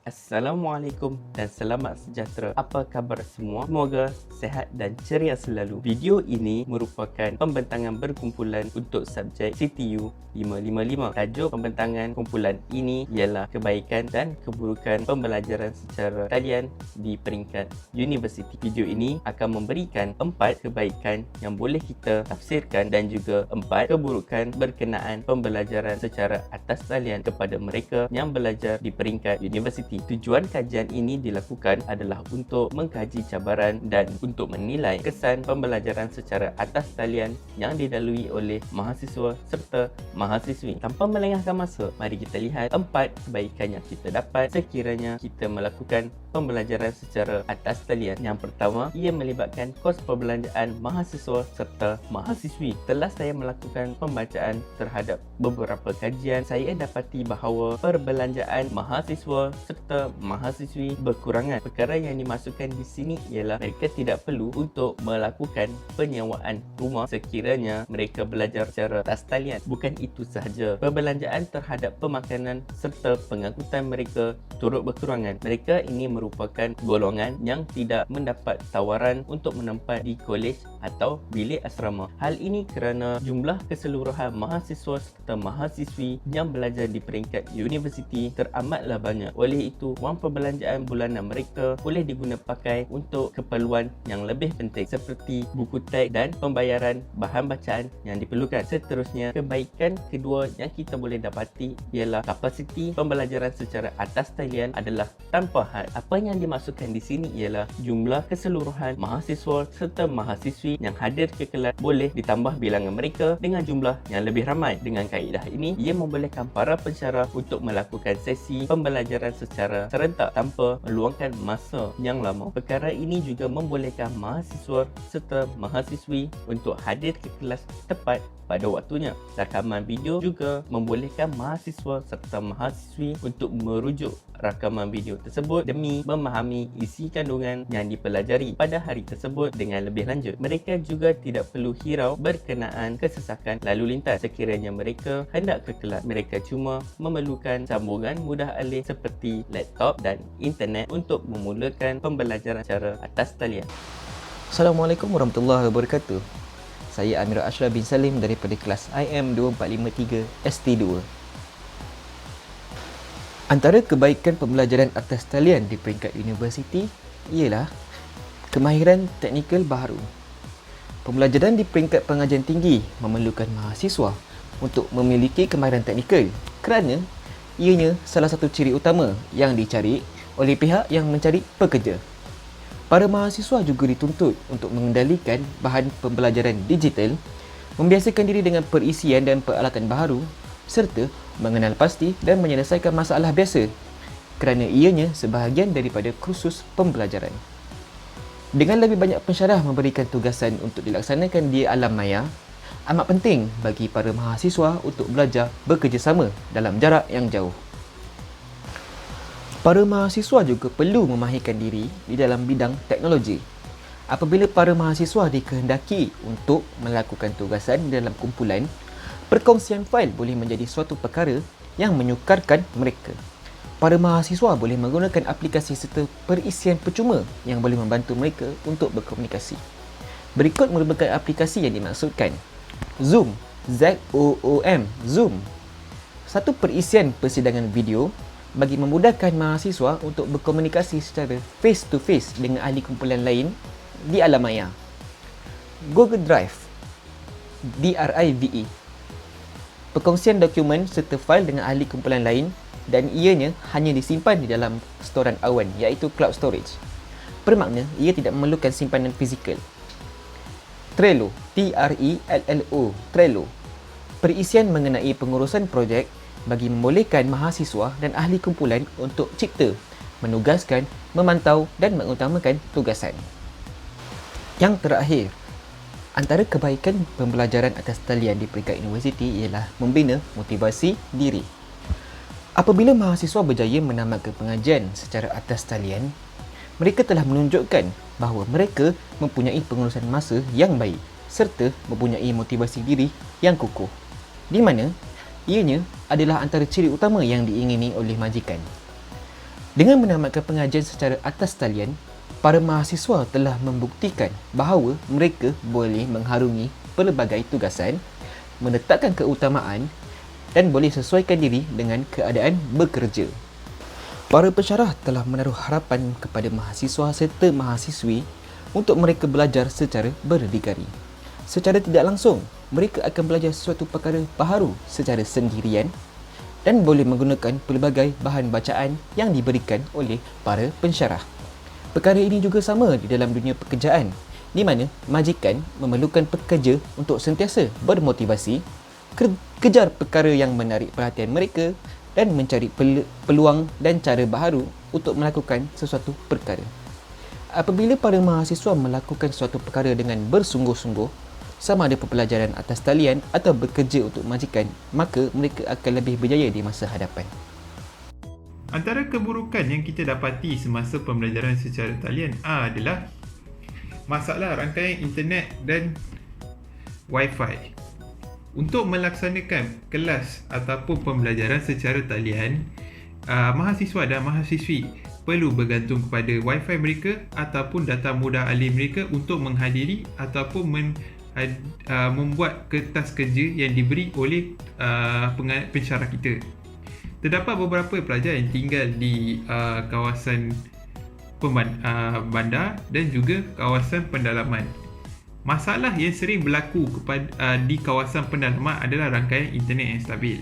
Assalamualaikum dan selamat sejahtera. Apa khabar semua? Semoga sehat dan ceria selalu. Video ini merupakan pembentangan berkumpulan untuk subjek CTU 555. Tajuk pembentangan kumpulan ini ialah kebaikan dan keburukan pembelajaran secara talian di peringkat universiti. Video ini akan memberikan 4 kebaikan yang boleh kita tafsirkan dan juga 4 keburukan berkenaan pembelajaran secara atas talian kepada mereka yang belajar di peringkat universiti. Tujuan kajian ini dilakukan adalah untuk mengkaji cabaran dan untuk menilai kesan pembelajaran secara atas talian yang dilalui oleh mahasiswa serta mahasiswi. Tanpa melengahkan masa, mari kita lihat 4 kebaikan yang kita dapat sekiranya kita melakukan pembelajaran secara atas talian. Yang pertama, ia melibatkan kos perbelanjaan mahasiswa serta mahasiswi. Setelah saya melakukan pembacaan terhadap beberapa kajian, saya dapati bahawa perbelanjaan mahasiswa serta mahasiswi berkurangan. Perkara yang dimasukkan di sini ialah mereka tidak perlu untuk melakukan penyewaan rumah sekiranya mereka belajar secara atas talian. Bukan itu sahaja, perbelanjaan terhadap pemakanan serta pengangkutan mereka turut berkurangan. Mereka ini merupakan golongan yang tidak mendapat tawaran untuk menempat di kolej atau bilik asrama. Hal ini kerana jumlah keseluruhan mahasiswa serta mahasiswi yang belajar di peringkat universiti teramatlah banyak. Oleh itu, wang perbelanjaan bulanan mereka boleh diguna pakai untuk keperluan yang lebih penting seperti buku teks dan pembayaran bahan bacaan yang diperlukan. Seterusnya, kebaikan kedua yang kita boleh dapati ialah kapasiti pembelajaran secara atas talian adalah tanpa had. Apa yang dimaksudkan di sini ialah jumlah keseluruhan mahasiswa serta mahasiswi yang hadir ke kelas boleh ditambah bilangan mereka dengan jumlah yang lebih ramai. Dengan kaedah ini, ia membolehkan para pensyarah untuk melakukan sesi pembelajaran secara serentak tanpa meluangkan masa yang lama. Perkara ini juga membolehkan mahasiswa serta mahasiswi untuk hadir ke kelas tepat pada waktunya. Rakaman video juga membolehkan mahasiswa serta mahasiswi untuk merujuk rakaman video tersebut demi memahami isi kandungan yang dipelajari pada hari tersebut dengan lebih lanjut. Mereka juga tidak perlu hirau berkenaan kesesakan lalu lintas sekiranya mereka hendak ke kelas. Mereka cuma memerlukan sambungan mudah alih seperti laptop dan internet untuk memulakan pembelajaran secara atas talian. Assalamualaikum warahmatullahi wabarakatuh. Saya Amirul Ashraf bin Salim daripada kelas IM2453 ST2. Antara kebaikan pembelajaran atas talian di peringkat universiti ialah kemahiran teknikal baharu. Pembelajaran di peringkat pengajian tinggi memerlukan mahasiswa untuk memiliki kemahiran teknikal kerana ianya salah satu ciri utama yang dicari oleh pihak yang mencari pekerja. Para mahasiswa juga dituntut untuk mengendalikan bahan pembelajaran digital, membiasakan diri dengan perisian dan peralatan baharu serta mengenal pasti dan menyelesaikan masalah biasa kerana ianya sebahagian daripada kursus pembelajaran. Dengan lebih banyak pensyarah memberikan tugasan untuk dilaksanakan di alam maya, amat penting bagi para mahasiswa untuk belajar bekerjasama dalam jarak yang jauh. Para mahasiswa juga perlu memahirkan diri di dalam bidang teknologi. Apabila para mahasiswa dikehendaki untuk melakukan tugasan dalam kumpulan, perkongsian fail boleh menjadi suatu perkara yang menyukarkan mereka. Para mahasiswa boleh menggunakan aplikasi serta perisian percuma yang boleh membantu mereka untuk berkomunikasi. Berikut merupakan aplikasi yang dimaksudkan. Zoom, Z-O-O-M, Zoom. Satu perisian persidangan video bagi memudahkan mahasiswa untuk berkomunikasi secara face to face dengan ahli kumpulan lain di alam maya. Google Drive, DRIVE. Perkongsian dokumen serta fail dengan ahli kumpulan lain dan ianya hanya disimpan di dalam storan awan iaitu cloud storage. Bermakna ia tidak memerlukan simpanan fizikal. Trello, Trello, Trello. Perisian mengenai pengurusan projek bagi membolehkan mahasiswa dan ahli kumpulan untuk cipta, menugaskan, memantau dan mengutamakan tugasan. Yang terakhir, antara kebaikan pembelajaran atas talian di peringkat universiti ialah membina motivasi diri. Apabila mahasiswa berjaya menamatkan pengajian secara atas talian, mereka telah menunjukkan bahawa mereka mempunyai pengurusan masa yang baik serta mempunyai motivasi diri yang kukuh, di mana ianya adalah antara ciri utama yang diingini oleh majikan. Dengan menamatkan pengajian secara atas talian, para mahasiswa telah membuktikan bahawa mereka boleh mengharungi pelbagai tugasan, menetapkan keutamaan dan boleh sesuaikan diri dengan keadaan bekerja. Para pensyarah telah menaruh harapan kepada mahasiswa serta mahasiswi untuk mereka belajar secara berdikari. Secara tidak langsung, mereka akan belajar sesuatu perkara baharu secara sendirian dan boleh menggunakan pelbagai bahan bacaan yang diberikan oleh para pensyarah. Perkara ini juga sama di dalam dunia pekerjaan, di mana majikan memerlukan pekerja untuk sentiasa bermotivasi, kejar perkara yang menarik perhatian mereka dan mencari peluang dan cara baharu untuk melakukan sesuatu perkara. Apabila para mahasiswa melakukan suatu perkara dengan bersungguh-sungguh, sama ada pembelajaran atas talian atau bekerja untuk majikan, maka mereka akan lebih berjaya di masa hadapan. Antara keburukan yang kita dapati semasa pembelajaran secara talian adalah masalah rangkaian internet dan Wi-Fi. Untuk melaksanakan kelas ataupun pembelajaran secara talian, mahasiswa dan mahasiswi perlu bergantung kepada Wi-Fi mereka ataupun data mudah alih mereka untuk menghadiri ataupun membuat kertas kerja yang diberi oleh pensyarah kita. Terdapat beberapa pelajar yang tinggal di kawasan bandar dan juga kawasan pendalaman. Masalah yang sering berlaku di kawasan pendalaman adalah rangkaian internet yang stabil.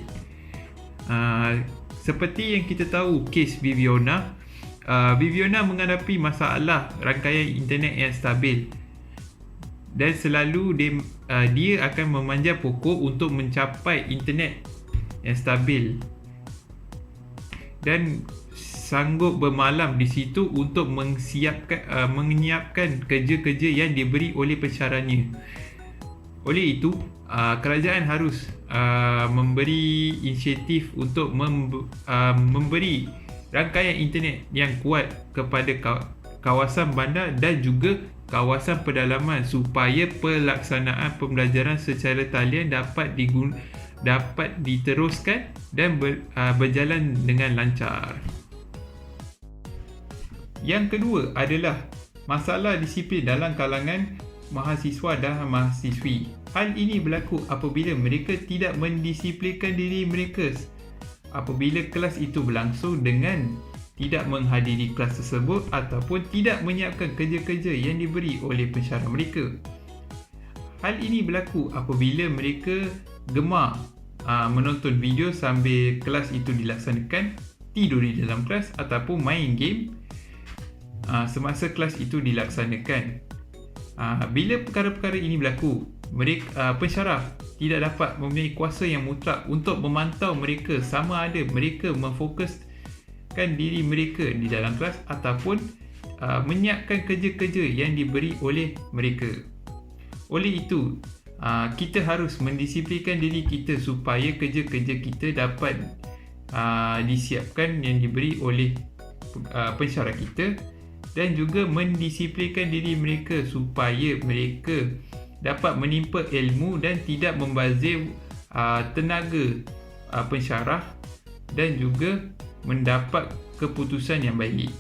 Seperti yang kita tahu kes Viviona, Viviona menghadapi masalah rangkaian internet yang stabil dan selalu dia akan memanjat pokok untuk mencapai internet yang stabil dan sanggup bermalam di situ untuk menyiapkan kerja-kerja yang diberi oleh pensyarahnya. Oleh itu, kerajaan harus memberi inisiatif untuk memberi rangkaian internet yang kuat kepada kawasan bandar dan juga kawasan pedalaman supaya pelaksanaan pembelajaran secara talian dapat diteruskan dan berjalan dengan lancar. Yang kedua adalah masalah disiplin dalam kalangan mahasiswa dan mahasiswi. Hal ini berlaku apabila mereka tidak mendisiplinkan diri mereka apabila kelas itu berlangsung dengan tidak menghadiri kelas tersebut ataupun tidak menyiapkan kerja-kerja yang diberi oleh pensyarah mereka. Hal ini berlaku apabila mereka gemar menonton video sambil kelas itu dilaksanakan, tidur di dalam kelas ataupun main game semasa kelas itu dilaksanakan. Bila perkara-perkara ini berlaku, pensyarah tidak dapat mempunyai kuasa yang mutlak untuk memantau mereka sama ada mereka memfokuskan diri mereka di dalam kelas ataupun menyiapkan kerja-kerja yang diberi oleh mereka. Oleh itu, kita harus mendisiplinkan diri kita supaya kerja-kerja kita dapat disiapkan yang diberi oleh pensyarah kita dan juga mendisiplinkan diri mereka supaya mereka dapat menimpa ilmu dan tidak membazir tenaga pensyarah dan juga mendapat keputusan yang baik.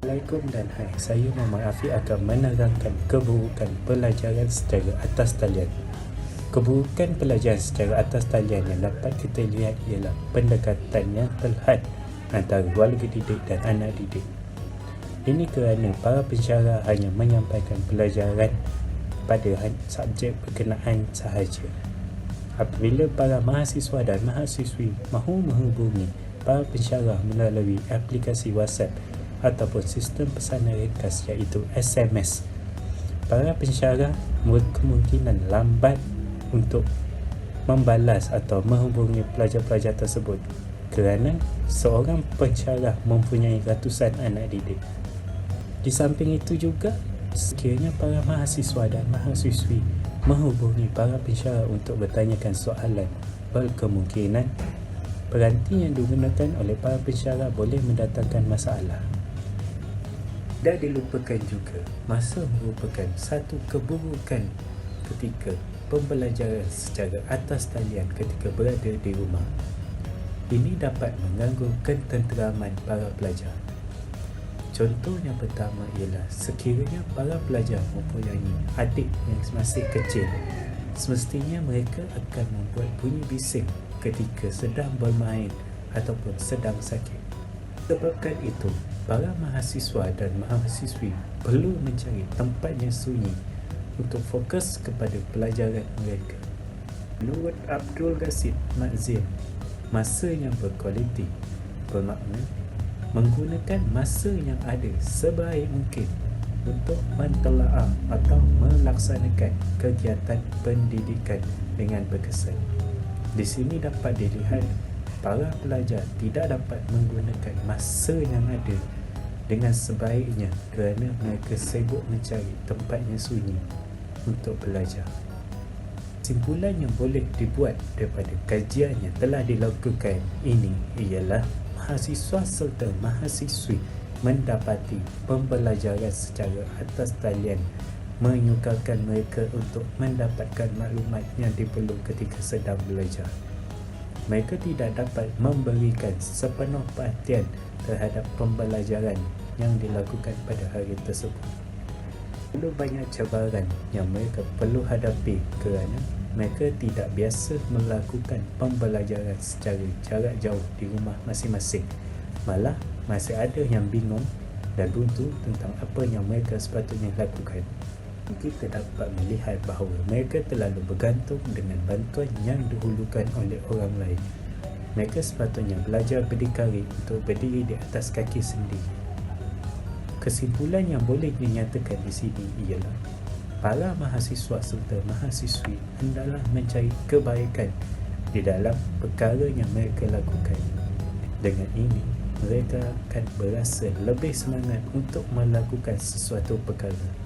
Assalamualaikum dan hai, saya Muhammad Afiq akan menerangkan keburukan pelajaran secara atas talian. Keburukan pelajaran secara atas talian yang dapat kita lihat ialah pendekatan yang terhad antara warga didik dan anak didik. Ini kerana para pensyarah hanya menyampaikan pelajaran pada subjek berkenaan sahaja. Apabila para mahasiswa dan mahasiswi mahu menghubungi para pensyarah melalui aplikasi WhatsApp ataupun sistem pesanan ringkas iaitu SMS, para pensyarah berkemungkinan lambat untuk membalas atau menghubungi pelajar-pelajar tersebut kerana seorang pensyarah mempunyai ratusan anak didik. Di samping itu juga, sekiranya para mahasiswa dan mahasiswi menghubungi para pensyarah untuk bertanyakan soalan, berkemungkinan peranti yang digunakan oleh para pensyarah boleh mendatangkan masalah. Dan dilupakan juga, masa merupakan satu keburukan ketika pembelajaran secara atas talian ketika berada di rumah. Ini dapat mengganggu ketenteraman para pelajar. Contoh yang pertama ialah sekiranya para pelajar mempunyai adik yang masih kecil, semestinya mereka akan membuat bunyi bising ketika sedang bermain ataupun sedang sakit. Sebabkan itu, para mahasiswa dan mahasiswi perlu mencari tempat yang sunyi untuk fokus kepada pelajaran mereka. Menurut Abdul Ghasid Matzin, masa yang berkualiti bermakna menggunakan masa yang ada sebaik mungkin untuk mentelaah atau melaksanakan kegiatan pendidikan dengan berkesan. Di sini dapat dilihat para pelajar tidak dapat menggunakan masa yang ada dengan sebaiknya kerana mereka sibuk mencari tempat yang sunyi untuk belajar. Kesimpulan yang boleh dibuat daripada kajian yang telah dilakukan ini ialah mahasiswa serta mahasiswi mendapati pembelajaran secara atas talian menyukarkan mereka untuk mendapatkan maklumat yang diperlukan ketika sedang belajar. Mereka tidak dapat memberikan sepenuh perhatian terhadap pembelajaran yang dilakukan pada hari tersebut. Perlu banyak cabaran yang mereka perlu hadapi kerana mereka tidak biasa melakukan pembelajaran secara jarak jauh di rumah masing-masing. Malah masih ada yang bingung dan buntu tentang apa yang mereka sepatutnya lakukan. Kita dapat melihat bahawa mereka terlalu bergantung dengan bantuan yang dihulukan oleh orang lain. Mereka sepatutnya belajar berdikari untuk berdiri di atas kaki sendiri. Kesimpulan yang boleh dinyatakan di sini ialah para mahasiswa serta mahasiswi hendaklah mencari kebaikan di dalam perkara yang mereka lakukan. Dengan ini, mereka akan berasa lebih semangat untuk melakukan sesuatu perkara.